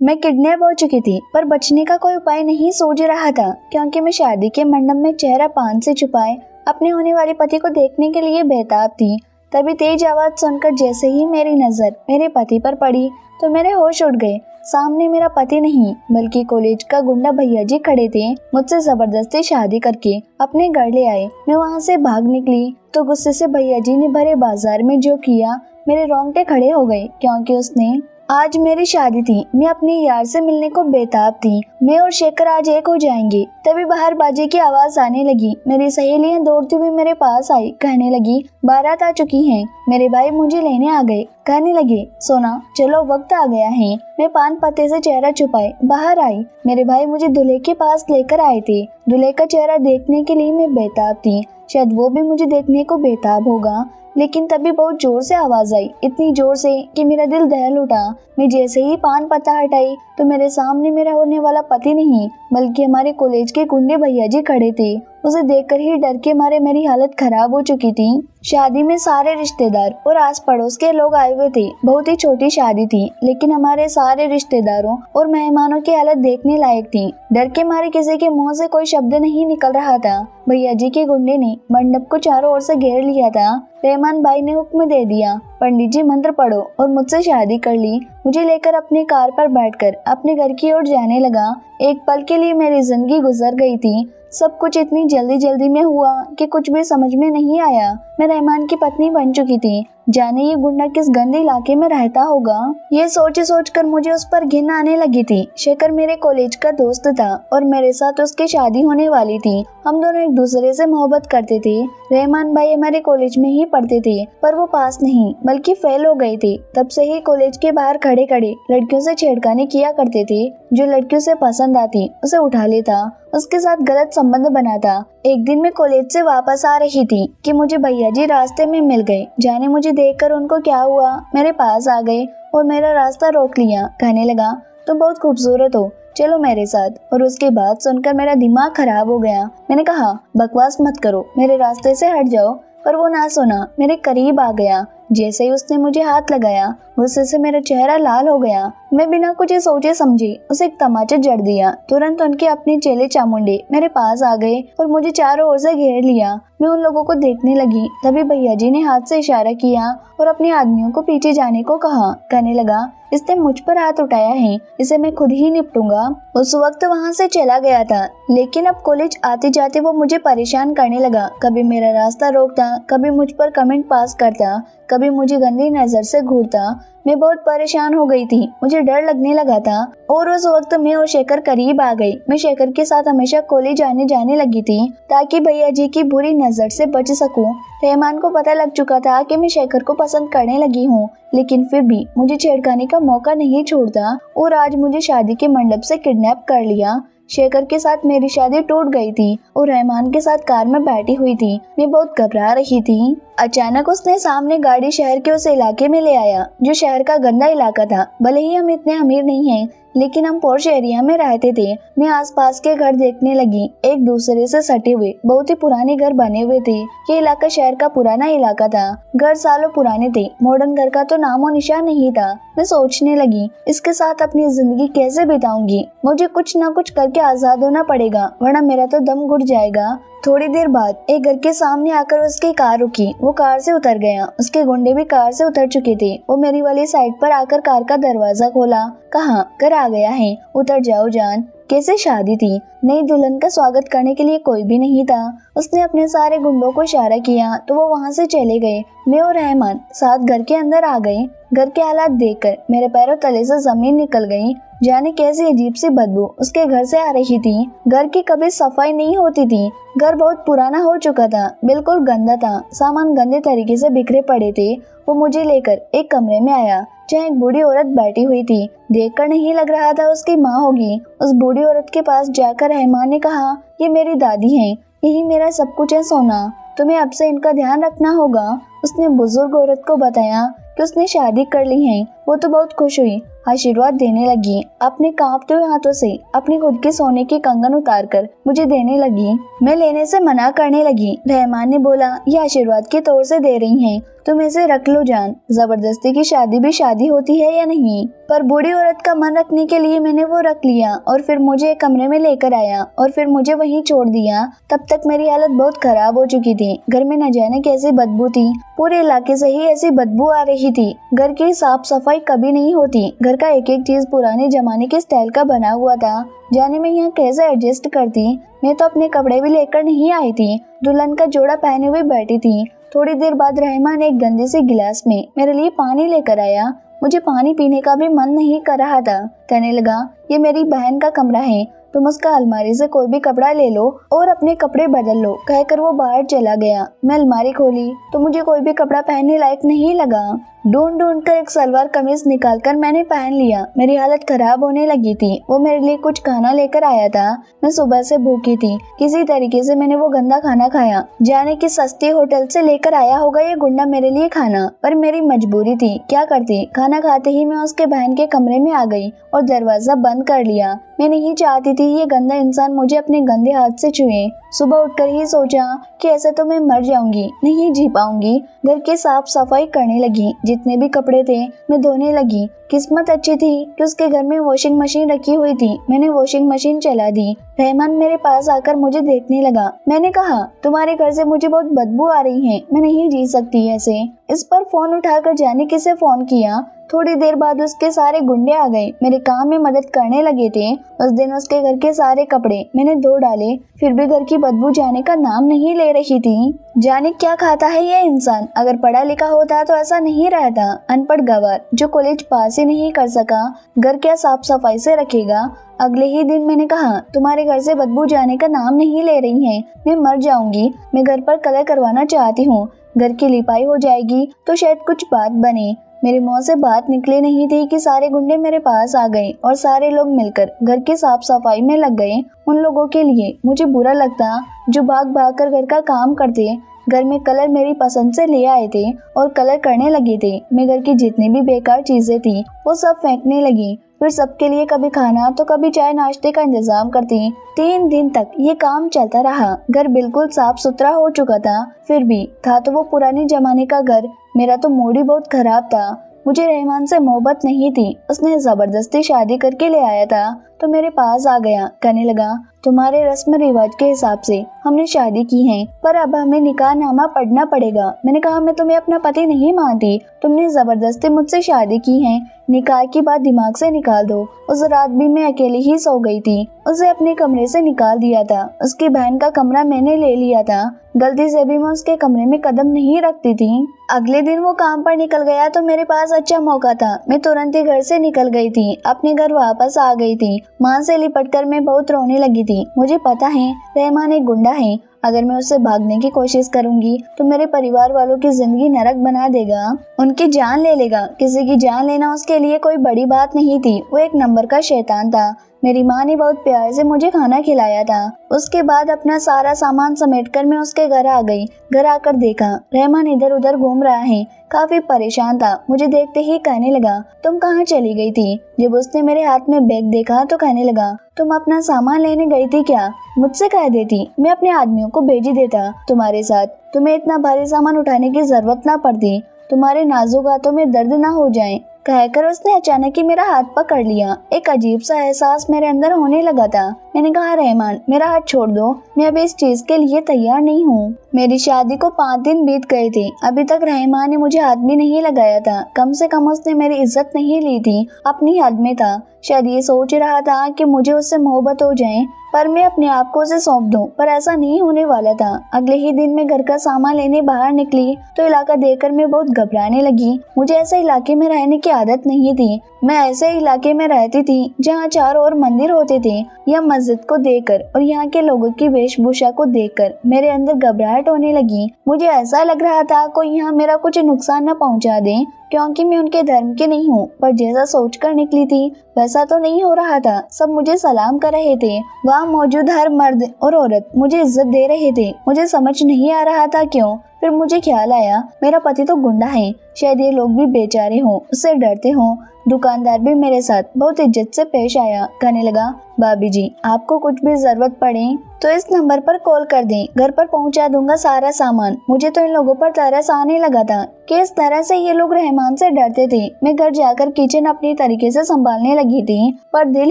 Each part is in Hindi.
मैं किडनैप हो चुकी थी, पर बचने का कोई उपाय नहीं सूझ रहा था, क्योंकि मैं शादी के मंडप में चेहरा पान से छुपाए अपने होने वाले पति को देखने के लिए बेताब थी। तभी तेज आवाज सुनकर जैसे ही मेरी नजर मेरे पति पर पड़ी तो मेरे होश उड़ गए। सामने मेरा पति नहीं बल्कि कॉलेज का गुंडा भैया जी खड़े थे। मुझसे जबरदस्ती शादी करके अपने घर ले आए। मैं वहाँ से भाग निकली तो गुस्से से भैया जी ने भरे बाजार में जो किया, मेरे रोंगटे खड़े हो गए, क्योंकि उसने आज मेरी शादी थी। मैं अपने यार से मिलने को बेताब थी। मैं और शेखर आज एक हो जाएंगे। तभी बाहर बाजे की आवाज आने लगी। मेरी सहेलियां दौड़ती हुई मेरे पास आई, कहने लगी बारात आ चुकी है। मेरे भाई मुझे लेने आ गए, कहने लगे सोना चलो वक्त आ गया है। मैं पान पत्ते से चेहरा छुपाए बाहर आई। मेरे भाई मुझे दूल्हे के पास लेकर आए थे। दूल्हे का चेहरा देखने के लिए मैं बेताब थी। शायद वो भी मुझे देखने को बेताब होगा। लेकिन तभी बहुत जोर से आवाज आई, इतनी जोर से कि मेरा दिल दहल उठा। मैं जैसे ही पान पत्ता हटाई तो मेरे सामने मेरा होने वाला पति नहीं बल्कि हमारे कॉलेज के गुंडे भैया जी खड़े थे। उसे देखकर ही डर के मारे मेरी हालत खराब हो चुकी थी। शादी में सारे रिश्तेदार और आस पड़ोस के लोग आए हुए थे। बहुत ही छोटी शादी थी, लेकिन हमारे सारे रिश्तेदारों और मेहमानों की हालत देखने लायक थी। डर के मारे किसी के मुंह से कोई शब्द नहीं निकल रहा था। भैया जी के गुंडे ने मंडप को चारों ओर से घेर लिया था। रहमान भाई ने हुक्म दे दिया, पंडित जी मंत्र पढ़ो, और मुझसे शादी कर ली। मुझे लेकर अपनी कार पर बैठकर अपने घर की ओर जाने लगा। एक पल के लिए मेरी जिंदगी गुजर गई थी। सब कुछ इतनी जल्दी जल्दी में हुआ कि कुछ भी समझ में नहीं आया। मैं रहमान की पत्नी बन चुकी थी। जाने ये गुंडा किस गंदे इलाके में रहता होगा। ये सोच कर मुझे उस पर घिन आने लगी थी। शेखर मेरे कॉलेज का दोस्त था और मेरे साथ उसकी शादी होने वाली थी। हम दोनों एक दूसरे से मोहब्बत करते थे। रहमान भाई हमारे कॉलेज में ही पढ़ते थे, पर वो पास नहीं बल्कि फेल हो गए थे। तब से ही कॉलेज के बाहर खड़े खड़े लड़कियों से छेड़खानी किया करते थे। जो लड़कियों से पसंद आती उसे उठा लेता, उसके साथ गलत संबंध बनाता। एक दिन मैं कॉलेज से वापस आ रही थी कि मुझे भैया जी रास्ते में मिल गए। जाने मुझे देखकर उनको क्या हुआ, मेरे पास आ गए और मेरा रास्ता रोक लिया। कहने लगा तुम बहुत खूबसूरत हो, चलो मेरे साथ। और उसके बाद सुनकर मेरा दिमाग खराब हो गया। मैंने कहा बकवास मत करो, मेरे रास्ते से हट जाओ। पर वो ना सुना, मेरे करीब आ गया। जैसे ही उसने मुझे हाथ लगाया, गुस्से से मेरा चेहरा लाल हो गया। मैं बिना कुछ सोचे समझे उसे एक तमाचा जड़ दिया। तुरंत उनके अपने चेले चामुंडे मेरे पास आ गए और मुझे चारों ओर से घेर लिया। मैं उन लोगों को देखने लगी। तभी भैया जी ने हाथ से इशारा किया और अपने आदमियों को पीछे जाने को कहा। कहने लगा इसने मुझ पर हाथ उठाया है, इसे मैं खुद ही निपटूंगा। उस वक्त वहाँ से चला गया था, लेकिन अब कॉलेज आते जाते वो मुझे परेशान करने लगा। कभी मेरा रास्ता रोकता, कभी मुझ पर कमेंट पास करता, कभी मुझे गंदी नजर से घूरता। मैं बहुत परेशान हो गई थी, मुझे डर लगने लगा था। और उस वक्त मैं और शेखर करीब आ गई। मैं शेखर के साथ हमेशा कॉलेज आने जाने लगी थी ताकि भैया जी की बुरी नजर से बच सकूं। रहमान को पता लग चुका था कि मैं शेखर को पसंद करने लगी हूँ, लेकिन फिर भी मुझे छेड़खानी का मौका नहीं छोड़ता और आज मुझे शादी के मंडप से किडनैप कर लिया। शेखर के साथ मेरी शादी टूट गई थी और रहमान के साथ कार में बैठी हुई थी। मैं बहुत घबरा रही थी। अचानक उसने सामने गाड़ी शहर के उस इलाके में ले आया जो शहर का गंदा इलाका था। भले ही हम इतने अमीर नहीं हैं, लेकिन हम पॉश एरिया में रहते थे। मैं आसपास के घर देखने लगी, एक दूसरे से सटे हुए बहुत ही पुराने घर बने हुए थे। ये इलाका शहर का पुराना इलाका था। घर सालों पुराने थे, मॉडर्न घर का तो नामो निशान नहीं था। मैं सोचने लगी इसके साथ अपनी जिंदगी कैसे बिताऊंगी। मुझे कुछ न कुछ करके आजाद होना पड़ेगा, वरना मेरा तो दम घुट जाएगा। थोड़ी देर बाद एक घर के सामने आकर उसकी कार रुकी। वो कार से उतर गया। उसके गुंडे भी कार से उतर चुके थे। वो मेरी वाली साइड पर आकर कार का दरवाजा खोला। कहा घर आ गया है, उतर जाओ जान। कैसे शादी थी, नई दुल्हन का स्वागत करने के लिए कोई भी नहीं था। उसने अपने सारे गुंडों को इशारा किया तो वो वहाँ से चले गए। मैं और रहमान साथ घर के अंदर आ गए। घर के हालात देखकर मेरे पैरों तले से जमीन निकल गई। जाने कैसी अजीब सी बदबू उसके घर से आ रही थी। घर की कभी सफाई नहीं होती थी। घर बहुत पुराना हो चुका था, बिल्कुल गंदा था। सामान गंदे तरीके से बिखरे पड़े थे। वो मुझे लेकर एक कमरे में आया जहाँ एक बूढ़ी औरत बैठी हुई थी। देखकर नहीं लग रहा था उसकी माँ होगी। उस बूढ़ी औरत के पास जाकर रहमान ने कहा ये मेरी दादी है, यही मेरा सब कुछ है सोना, तुम्हें अब से इनका ध्यान रखना होगा। उसने बुजुर्ग औरत को बताया कि उसने शादी कर ली है। वो तो बहुत खुश हुई, आशीर्वाद देने लगी। अपने कांपते हुए हाथों से अपनी खुद की सोने की कंगन उतारकर मुझे देने लगी। मैं लेने से मना करने लगी। रहमान ने बोला, ये आशीर्वाद के तौर से दे रही हैं, तुम इसे रख लो जान। जबरदस्ती की शादी भी शादी होती है या नहीं? पर बूढ़ी औरत का मन रखने के लिए मैंने वो रख लिया और फिर मुझे एक कमरे में लेकर आया और फिर मुझे वहीं छोड़ दिया। तब तक मेरी हालत बहुत खराब हो चुकी थी। घर में न जाने कैसी बदबू थी, पूरे इलाके से ही ऐसी बदबू आ रही थी। घर की साफ सफाई कभी नहीं होती। घर का एक एक चीज पुराने जमाने के स्टाइल का बना हुआ था। जाने में यहाँ कैसे एडजस्ट करती। मैं तो अपने कपड़े भी लेकर नहीं आई थी, दुल्हन का जोड़ा पहने हुए बैठी थी। थोड़ी देर बाद रहमान एक गंदे से गिलास में मेरे लिए पानी लेकर आया। मुझे पानी पीने का भी मन नहीं कर रहा था। कहने लगा, ये मेरी बहन का कमरा है, तुम उसका अलमारी से कोई भी कपड़ा ले लो और अपने कपड़े बदल लो। कहकर वो बाहर चला गया। मैं अलमारी खोली तो मुझे कोई भी कपड़ा पहनने लायक नहीं लगा। ढूंढ ढूंढ कर एक सलवार कमीज निकालकर मैंने पहन लिया। मेरी हालत खराब होने लगी थी। वो मेरे लिए कुछ खाना लेकर आया था। मैं सुबह से भूखी थी। किसी तरीके से मैंने वो गंदा खाना खाया। जाने की सस्ती होटल से लेकर आया होगा ये गुंडा मेरे लिए खाना, पर मेरी मजबूरी थी, क्या करती। खाना खाते ही मैं उसके बहन के कमरे में आ गई और दरवाजा बंद कर लिया। मैं नहीं चाहती थी ये गंदा इंसान मुझे अपने गंदे हाथ से छुए। सुबह उठकर ही सोचा कि ऐसे तो मैं मर जाऊंगी, नहीं जी पाऊंगी। घर की साफ सफाई करने लगी। जितने भी कपड़े थे मैं धोने लगी। किस्मत अच्छी थी कि उसके घर में वॉशिंग मशीन रखी हुई थी। मैंने वॉशिंग मशीन चला दी। रहमान मेरे पास आकर मुझे देखने लगा। मैंने कहा, तुम्हारे घर से मुझे बहुत बदबू आ रही है, मैं नहीं जी सकती ऐसे। इस पर फोन उठाकर जाने किसे फोन किया। थोड़ी देर बाद उसके सारे गुंडे आ गए, मेरे काम में मदद करने लगे थे। उस दिन उसके घर के सारे कपड़े मैंने धो डाले, फिर भी घर की बदबू जाने का नाम नहीं ले रही थी। जाने क्या खाता है ये इंसान। अगर पढ़ा लिखा होता तो ऐसा नहीं रहता। अनपढ़ गंवार जो कॉलेज पास ही नहीं कर सका, घर क्या साफ सफाई से रखेगा। अगले ही दिन मैंने कहा, तुम्हारे घर से बदबू जाने का नाम नहीं ले रही है, मैं मर जाऊंगी। मैं घर पर कलर करवाना चाहती हूँ, घर की लिपाई हो जाएगी तो शायद कुछ बात बने। मेरे मुंह से बात निकली नहीं थी कि सारे गुंडे मेरे पास आ गए और सारे लोग मिलकर घर की साफ सफाई में लग गए। उन लोगों के लिए मुझे बुरा लगता जो भाग भाग कर घर का काम करते। घर में कलर मेरी पसंद से ले आए थे और कलर करने लगे थे। मैं घर की जितनी भी बेकार चीजें थी वो सब फेंकने लगी। फिर सबके लिए कभी खाना तो कभी चाय नाश्ते का इंतजाम करती। 3 दिन तक ये काम चलता रहा। घर बिल्कुल साफ सुथरा हो चुका था, फिर भी था तो वो पुराने जमाने का घर। मेरा तो मूड ही बहुत खराब था। मुझे रहमान से मोहब्बत नहीं थी, उसने जबरदस्ती शादी करके ले आया था। तो मेरे पास आ गया, कहने लगा, तुम्हारे रस्म रिवाज के हिसाब से हमने शादी की है, पर अब हमें निकाहनामा पढ़ना पड़ेगा। मैंने कहा, मैं तुम्हें अपना पति नहीं मानती, तुमने जबरदस्ती मुझसे शादी की है, निकाह की बात दिमाग से निकाल दो। उस रात भी मैं अकेली ही सो गई थी। उसे अपने कमरे से निकाल दिया था। उसकी बहन का कमरा मैंने ले लिया था। गलती से भी मैं उसके कमरे में कदम नहीं रखती थी। अगले दिन वो काम पर निकल गया तो मेरे पास अच्छा मौका था। मैं तुरंत ही घर से निकल गई थी, अपने घर वापस आ गई थी। माँ से लिपटकर मैं बहुत रोने लगी थी। मुझे पता है रहमान एक गुंडा है। अगर मैं उससे भागने की कोशिश करूंगी तो मेरे परिवार वालों की जिंदगी नरक बना देगा, उनकी जान ले लेगा। किसी की जान लेना उसके लिए कोई बड़ी बात नहीं थी। वो एक नंबर का शैतान था। मेरी माँ ने बहुत प्यार से मुझे खाना खिलाया था। उसके बाद अपना सारा सामान समेटकर मैं उसके घर आ गई। घर आकर देखा रहमान इधर उधर घूम रहा है, काफी परेशान था। मुझे देखते ही कहने लगा, तुम कहाँ चली गई थी? जब उसने मेरे हाथ में बैग देखा तो कहने लगा, तुम अपना सामान लेने गई थी क्या? मुझसे कह देती, मैं अपने आदमियों को भेज देता तुम्हारे साथ। तुम्हें इतना भारी सामान उठाने की जरूरत ना पड़ती, तुम्हारे नाजुक हाथों में दर्द ना हो जाए। कहकर उसने अचानक ही मेरा हाथ पकड़ लिया। एक अजीब सा एहसास मेरे अंदर होने लगा था। मैंने कहा, रहमान मेरा हाथ छोड़ दो, मैं अभी इस चीज के लिए तैयार नहीं हूँ। मेरी शादी को 5 दिन बीत गए थे, अभी तक रहमान ने मुझे हाथ भी नहीं लगाया था। कम से कम उसने मेरी इज्जत नहीं ली थी, अपनी हद में था। शायद ये सोच रहा था कि मुझे उससे मोहब्बत हो जाए, पर मैं अपने आप को उसे सौंप दूं, पर ऐसा नहीं होने वाला था। अगले ही दिन मैं घर का सामान लेने बाहर निकली तो इलाका देखकर मैं बहुत घबराने लगी। मुझे ऐसे इलाके में रहने की आदत नहीं थी। मैं ऐसे इलाके में रहती थी जहाँ चारों ओर मंदिर होते थे। यह मस्जिद को देखकर और यहाँ के लोगों की वेशभूषा को देखकर मेरे अंदर घबराहट होने लगी। मुझे ऐसा लग रहा था कोई यहाँ मेरा कुछ नुकसान न पहुँचा दे, क्योंकि मैं उनके धर्म की नहीं हूँ। पर जैसा सोच कर निकली थी वैसा तो नहीं हो रहा था। सब मुझे सलाम कर रहे थे। वहाँ मौजूद हर मर्द और औरत मुझे इज्जत दे रहे थे। मुझे समझ नहीं आ रहा था क्यों। फिर मुझे ख्याल आया, मेरा पति तो गुंडा है, शायद ये लोग भी बेचारे हों, उससे डरते हों। दुकानदार भी मेरे साथ बहुत इज्जत से पेश आया। कहने लगा, भाभी जी आपको कुछ भी जरूरत पड़े तो इस नंबर पर कॉल कर दें, घर पर पहुंचा दूंगा सारा सामान। मुझे तो इन लोगों पर तरस आने लगा था कि इस तरह से ये लोग रहमान से डरते थे। मैं घर जाकर किचन अपनी तरीके से संभालने लगी थी, पर दिल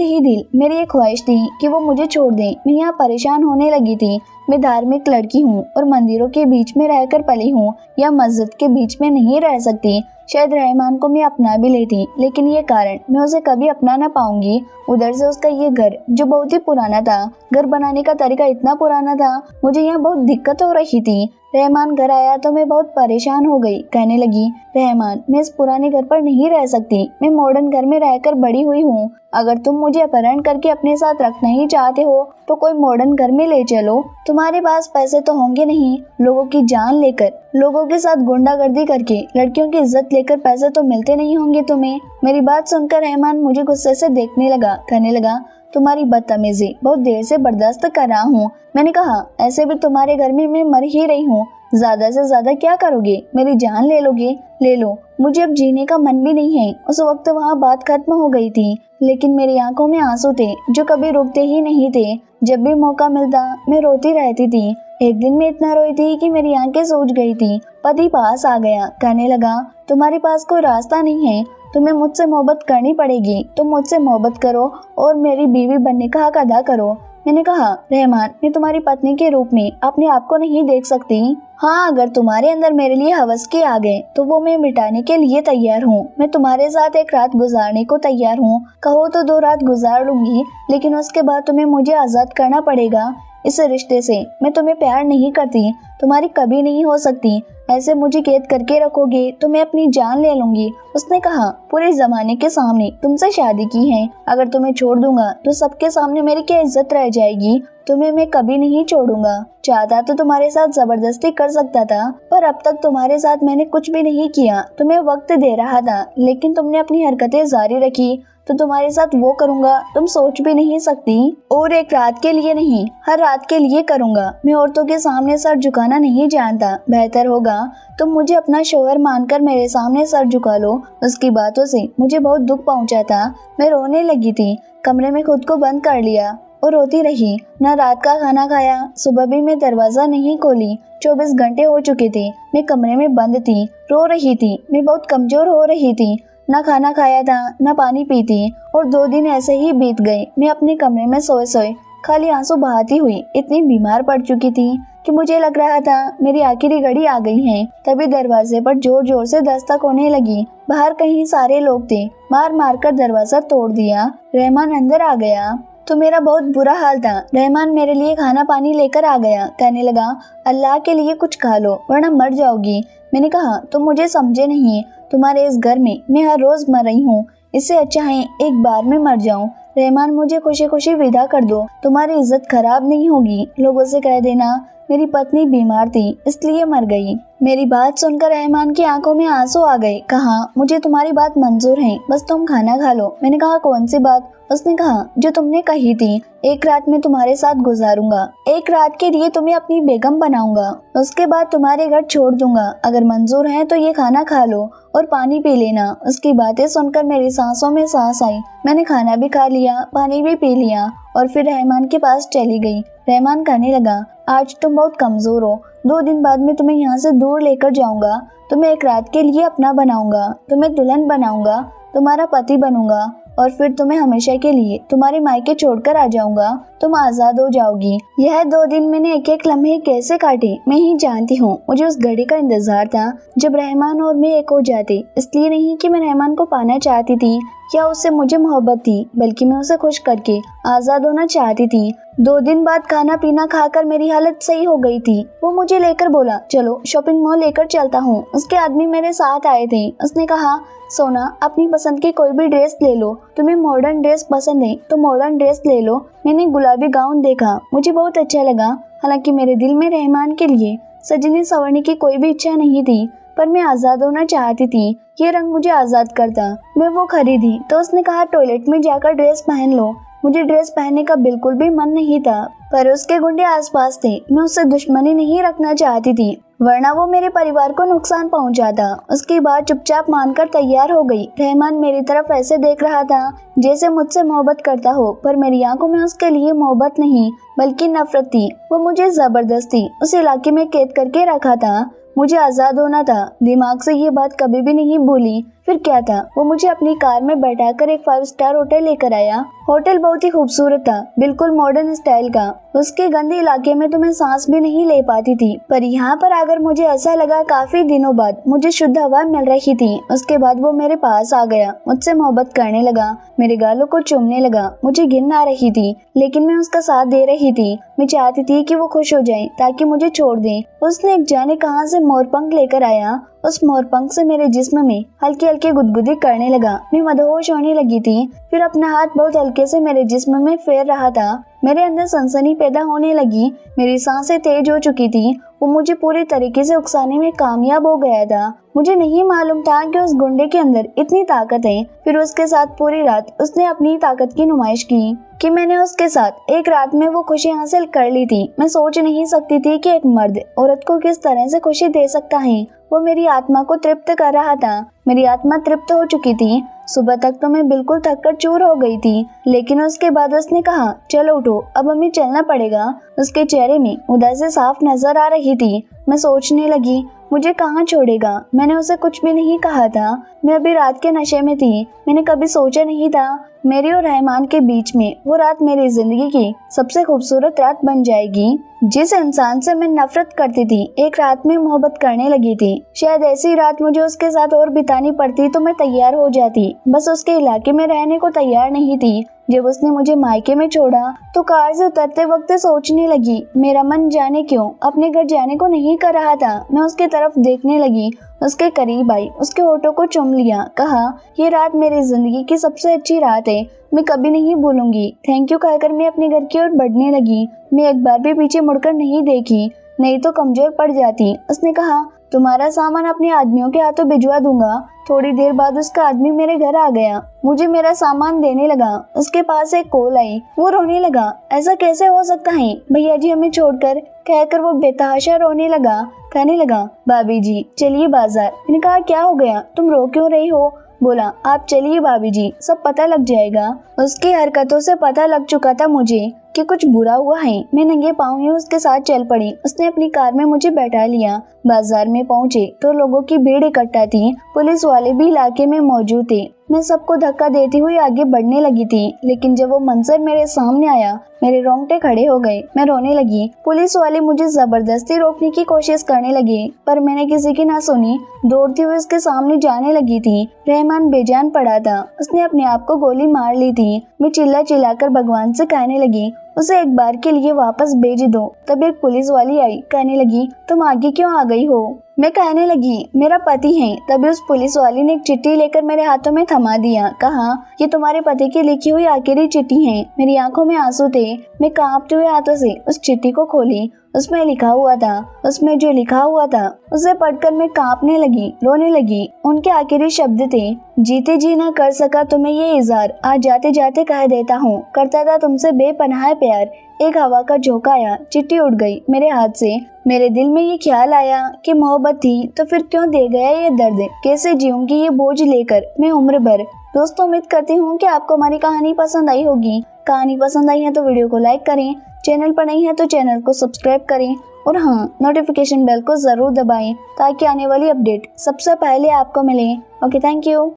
ही दिल मेरी ये ख्वाहिश थी कि वो मुझे छोड़ दें। मैं यहाँ परेशान होने लगी थी। मैं धार्मिक लड़की हूँ और मंदिरों के बीच में रहकर पली हूँ, या मस्जिद के बीच में नहीं रह सकती। शायद रहमान को मैं अपना भी लेती, लेकिन ये कारण मैं उसे कभी अपना ना पाऊंगी। उधर से उसका ये घर जो बहुत ही पुराना था, घर बनाने का तरीका इतना पुराना था, मुझे यहाँ बहुत दिक्कत हो रही थी। रहमान घर आया तो मैं बहुत परेशान हो गई। कहने लगी, रहमान मैं इस पुराने घर पर नहीं रह सकती, मैं मॉडर्न घर में रहकर बड़ी हुई हूँ। अगर तुम मुझे अपहरण करके अपने साथ रखना ही चाहते हो तो कोई मॉडर्न घर में ले चलो। तुम्हारे पास पैसे तो होंगे नहीं, लोगों की जान लेकर, लोगों के साथ गुंडागर्दी करके, लड़कियों की इज्जत लेकर पैसे तो मिलते नहीं होंगे तुम्हें। मेरी बात सुनकर रहमान मुझे गुस्से से देखने लगा। कहने लगा, तुम्हारी बदतमीजी बहुत देर से बर्दाश्त कर रहा हूँ। मैंने कहा, ऐसे भी तुम्हारे घर में मैं मर ही रही हूँ, ज्यादा से ज्यादा क्या करोगे, मेरी जान ले लोगे? ले लो, मुझे अब जीने का मन भी नहीं है। उस वक्त वहाँ बात खत्म हो गई थी, लेकिन मेरी आंखों में आंसू थे जो कभी रुकते ही नहीं थे। जब भी मौका मिलता मैं रोती रहती थी। एक दिन मैं इतना रोई थी कि मेरी आंखें सूज गई थी। पति पास आ गया। कहने लगा, तुम्हारे पास कोई रास्ता नहीं है, तुम्हें मुझसे मोहब्बत करनी पड़ेगी। तुम मुझसे मोहब्बत करो और मेरी बीवी बनने का हक अदा करो। मैंने कहा, रहमान मैं तुम्हारी पत्नी के रूप में अपने आप को नहीं देख सकती। हाँ, अगर तुम्हारे अंदर मेरे लिए हवस के आ गए तो वो मैं मिटाने के लिए तैयार हूँ। मैं तुम्हारे साथ एक रात गुजारने को तैयार हूँ, कहो तो 2 रात गुजार लूंगी, लेकिन उसके बाद तुम्हें मुझे आजाद करना पड़ेगा। इस रिश्ते से मैं तुम्हें प्यार नहीं करती, तुम्हारी कभी नहीं हो सकती। ऐसे मुझे कैद करके रखोगे तो मैं अपनी जान ले लूंगी। उसने कहा, पूरे जमाने के सामने तुमसे शादी की है, अगर तुम्हें छोड़ दूंगा तो सबके सामने मेरी क्या इज्जत रह जाएगी। तुम्हें मैं कभी नहीं छोड़ूंगा। चाहता तो तुम्हारे साथ जबरदस्ती कर सकता था, पर अब तक तुम्हारे साथ मैंने कुछ भी नहीं किया। तुम्हें वक्त दे रहा था, लेकिन तुमने अपनी हरकतें जारी रखी, तो तुम्हारे साथ वो करूंगा तुम सोच भी नहीं सकती। और एक रात के लिए नहीं, हर रात के लिए करूंगा। मैं औरतों के सामने सर झुकाना नहीं जानता। बेहतर होगा तुम मुझे अपना शोहर मानकर मेरे सामने सर झुका लो। उसकी बातों से मुझे बहुत दुख पहुंचा था। मैं रोने लगी थी। कमरे में खुद को बंद कर लिया और रोती रही। न रात का खाना खाया, सुबह भी मैं दरवाजा नहीं खोली। 24 घंटे हो चुके थे। मैं कमरे में बंद थी, रो रही थी। मैं बहुत कमजोर हो रही थी। न खाना खाया था, न पानी पीती, और 2 दिन ऐसे ही बीत गए। मैं अपने कमरे में सोए सोए खाली आंसू बहाती हुई इतनी बीमार पड़ चुकी थी कि मुझे लग रहा था मेरी आखिरी घड़ी आ गई है। तभी दरवाजे पर जोर जोर से दस्तक होने लगी। बाहर कहीं सारे लोग थे। मार मार कर दरवाजा तोड़ दिया। रहमान अंदर आ गया तो मेरा बहुत बुरा हाल था। रहमान मेरे लिए खाना पानी लेकर आ गया। कहने लगा, अल्लाह के लिए कुछ खा लो वरना मर जाओगी। मैंने कहा, तुम मुझे समझे नहीं, तुम्हारे इस घर में मैं हर रोज मर रही हूँ, इससे अच्छा है एक बार में मर जाऊं। रहमान मुझे खुशी खुशी विदा कर दो, तुम्हारी इज्जत खराब नहीं होगी। लोगों से कह देना मेरी पत्नी बीमार थी इसलिए मर गई। मेरी बात सुनकर रहमान की आंखों में आंसू आ गए। कहा, मुझे तुम्हारी बात मंजूर है, बस तुम खाना खा लो। मैंने कहा, कौन सी बात? उसने कहा, जो तुमने कही थी, एक रात में तुम्हारे साथ गुजारूंगा, एक रात के लिए तुम्हें अपनी बेगम बनाऊंगा, उसके बाद तुम्हारे घर छोड़ दूंगा। अगर मंजूर है तो ये खाना खा लो और पानी पी लेना। उसकी बातें सुनकर मेरी सांसों में सांस आई। मैंने खाना भी खा लिया, पानी भी पी लिया और फिर रहमान के पास चली गई। रहमान कहने लगा, आज तुम बहुत कमजोर हो, 2 दिन बाद में तुम्हें यहाँ से दूर लेकर जाऊंगा, तुम्हें एक रात के लिए अपना बनाऊंगा, तुम्हें दुल्हन बनाऊंगा, तुम्हारा पति बनूंगा और फिर तुम्हें हमेशा के लिए तुम्हारे मायके छोड़कर आ जाऊंगा। तुम आजाद हो जाओगी। यह 2 दिन मैंने एक एक लम्हे कैसे काटे मैं ही जानती हूँ। मुझे उस घड़ी का इंतजार था जब रहमान और मैं एक हो जाते। इसलिए नहीं कि मैं रहमान को पाना चाहती थी या उससे मुझे मोहब्बत थी, बल्कि मैं उसे खुश करके आजाद होना चाहती थी। 2 दिन बाद खाना पीना खाकर मेरी हालत सही हो गई थी। वो मुझे लेकर बोला, चलो शॉपिंग मॉल लेकर चलता हूँ। उसके आदमी मेरे साथ आए थे। उसने कहा, सोना अपनी पसंद की कोई भी ड्रेस ले लो, तुम्हें मॉडर्न ड्रेस पसंद है तो मॉडर्न ड्रेस ले लो। मैंने गुलाबी गाउन देखा, मुझे बहुत अच्छा लगा। हालांकि मेरे दिल में रहमान के लिए सजने संवरने की कोई भी इच्छा नहीं थी, पर मैं आजाद होना चाहती थी। ये रंग मुझे आजाद करता। मैं वो खरीदी तो उसने कहा, टॉयलेट में जाकर ड्रेस पहन लो। मुझे ड्रेस पहनने का बिल्कुल भी मन नहीं था, पर उसके गुंडे आसपास थे। मैं उससे दुश्मनी नहीं रखना चाहती थी, वरना वो मेरे परिवार को नुकसान पहुंचाता। उसकी बात चुपचाप मानकर तैयार हो गई। रहमान मेरी तरफ ऐसे देख रहा था जैसे मुझसे मोहब्बत करता हो, पर मेरी आंखों में उसके लिए मोहब्बत नहीं बल्कि नफरत थी। वो मुझे जबरदस्ती उस इलाके में कैद करके रखा था। मुझे आज़ाद होना था। दिमाग से ये बात कभी भी नहीं भूली। फिर क्या था, वो मुझे अपनी कार में बैठाकर एक 5 स्टार होटल लेकर आया। होटल बहुत ही खूबसूरत था, बिल्कुल मॉडर्न स्टाइल का। उसके गंदे इलाके में तो मैं सांस भी नहीं ले पाती थी, पर यहाँ पर आकर मुझे ऐसा लगा काफी दिनों बाद मुझे शुद्ध हवा मिल रही थी। उसके बाद वो मेरे पास आ गया, मुझसे मोहब्बत करने लगा, मेरे गालों को चूमने लगा। मुझे घिन आ रही थी, लेकिन मैं उसका साथ दे रही थी। मैं चाहती थी कि वो खुश हो जाए ताकि मुझे छोड़ दे। उसने एक जाने कहां से मोरपंख लेकर आया। उस मोरपंख से मेरे जिस्म में हल्की हल्की गुदगुदी करने लगा। मैं मदहोश होने लगी थी। फिर अपना हाथ बहुत हल्के से मेरे जिस्म में फेर रहा था। मेरे अंदर सनसनी पैदा होने लगी। मेरी सांसें तेज हो चुकी थी। वो मुझे पूरी तरीके से उकसाने में कामयाब हो गया था। मुझे नहीं मालूम था कि उस गुंडे के अंदर इतनी ताकत है। फिर उसके साथ पूरी रात उसने अपनी ताकत की नुमाइश की कि मैंने उसके साथ एक रात में वो खुशी हासिल कर ली थी। मैं सोच नहीं सकती थी कि एक मर्द औरत को किस तरह से खुशी दे सकता है। वो मेरी आत्मा को तृप्त कर रहा था। मेरी आत्मा तृप्त हो चुकी थी। सुबह तक तो मैं बिल्कुल थककर चूर हो गई थी, लेकिन उसके बाद उसने कहा, चलो उठो, अब हमें चलना पड़ेगा। उसके चेहरे में उदासी साफ नजर आ रही थी। मैं सोचने लगी, मुझे कहाँ छोड़ेगा। मैंने उसे कुछ भी नहीं कहा था। मैं अभी रात के नशे में थी। मैंने कभी सोचा नहीं था मेरी और रहमान के बीच में वो रात मेरी जिंदगी की सबसे खूबसूरत रात बन जाएगी। जिस इंसान से मैं नफरत करती थी, एक रात में मोहब्बत करने लगी थी। शायद ऐसी रात मुझे उसके साथ और बितानी पड़ती तो मैं तैयार हो जाती। बस उसके इलाके में रहने को तैयार नहीं थी। जब उसने मुझे मायके में छोड़ा तो कार से उतरते वक्त सोचने लगी, मेरा मन जाने क्यों अपने घर जाने को नहीं कर रहा था। मैं उसके तरफ देखने लगी, उसके करीब आई, उसके होठों को चूम लिया, कहा, ये रात मेरी जिंदगी की सबसे अच्छी रात है, मैं कभी नहीं भूलूंगी। थैंक यू कहकर मैं अपने घर की ओर बढ़ने लगी। मैं एक बार भी पीछे मुड़कर नहीं देखी, नहीं तो कमजोर पड़ जाती। उसने कहा, तुम्हारा सामान अपने आदमियों के हाथों भिजवा दूंगा। थोड़ी देर बाद उसका आदमी मेरे घर आ गया, मुझे मेरा सामान देने लगा। उसके पास एक कॉल आई, वो रोने लगा। ऐसा कैसे हो सकता है, भैया जी हमें छोड़कर, कहकर वो बेतहाशा रोने लगा। कहने लगा, भाभी जी चलिए बाजार। मैंने कहा, क्या हो गया, तुम रो क्यों रही हो? बोला, आप चलिए भाभी जी, सब पता लग जाएगा। उसकी हरकतों से पता लग चुका था मुझे कि कुछ बुरा हुआ है। मैं नंगे पाँव ही उसके साथ चल पड़ी। उसने अपनी कार में मुझे बैठा लिया। बाजार में पहुंचे तो लोगों की भीड़ इकट्ठा थी। पुलिस वाले भी इलाके में मौजूद थे। मैं सबको धक्का देती हुई आगे बढ़ने लगी थी, लेकिन जब वो मंजर मेरे सामने आया, मेरे रोंगटे खड़े हो गए। मैं रोने लगी। पुलिस वाले मुझे जबरदस्ती रोकने की कोशिश करने लगे, पर मैंने किसी की ना सुनी। दौड़ती हुई उसके सामने जाने लगी थी। रहमान बेजान पड़ा था, उसने अपने आप को गोली मार ली थी। मैं चिल्ला चिल्लाकर भगवान से कहने लगी, उसे एक बार के लिए वापस भेज दो। तब एक पुलिस वाली आई, कहने लगी, तुम आगे क्यों आ गई हो? मैं कहने लगी, मेरा पति है। तभी उस पुलिस वाली ने एक चिट्ठी लेकर मेरे हाथों में थमा दिया। कहा, ये तुम्हारे पति की लिखी हुई आखिरी चिट्ठी है। मेरी आंखों में आंसू थे। मैं कांपते हुए हाथों से उस चिट्ठी को खोली। उसमें लिखा हुआ था, उसमें जो लिखा हुआ था उसे पढ़कर मैं कांपने लगी, रोने लगी। उनके आखिरी शब्द थे, जीते जी ना कर सका तुम्हें ये इज़हार, आज जाते जाते कह देता हूँ, करता था तुमसे बेपनाह प्यार। एक हवा का झोंका आया, चिट्ठी उड़ गई मेरे हाथ से। मेरे दिल में ये ख्याल आया कि मोहब्बत थी तो फिर क्यों दे गया ये दर्द, कैसे जीऊंगी ये बोझ लेकर मैं उम्र भर। दोस्तों, उम्मीद करती हूँ कि आपको हमारी कहानी पसंद आई होगी। कहानी पसंद आई है तो वीडियो को लाइक करें, चैनल पर नहीं है तो चैनल को सब्सक्राइब करें और हाँ, नोटिफिकेशन बेल को जरूर दबाएं ताकि आने वाली अपडेट सबसे पहले आपको मिले। Okay, thank you.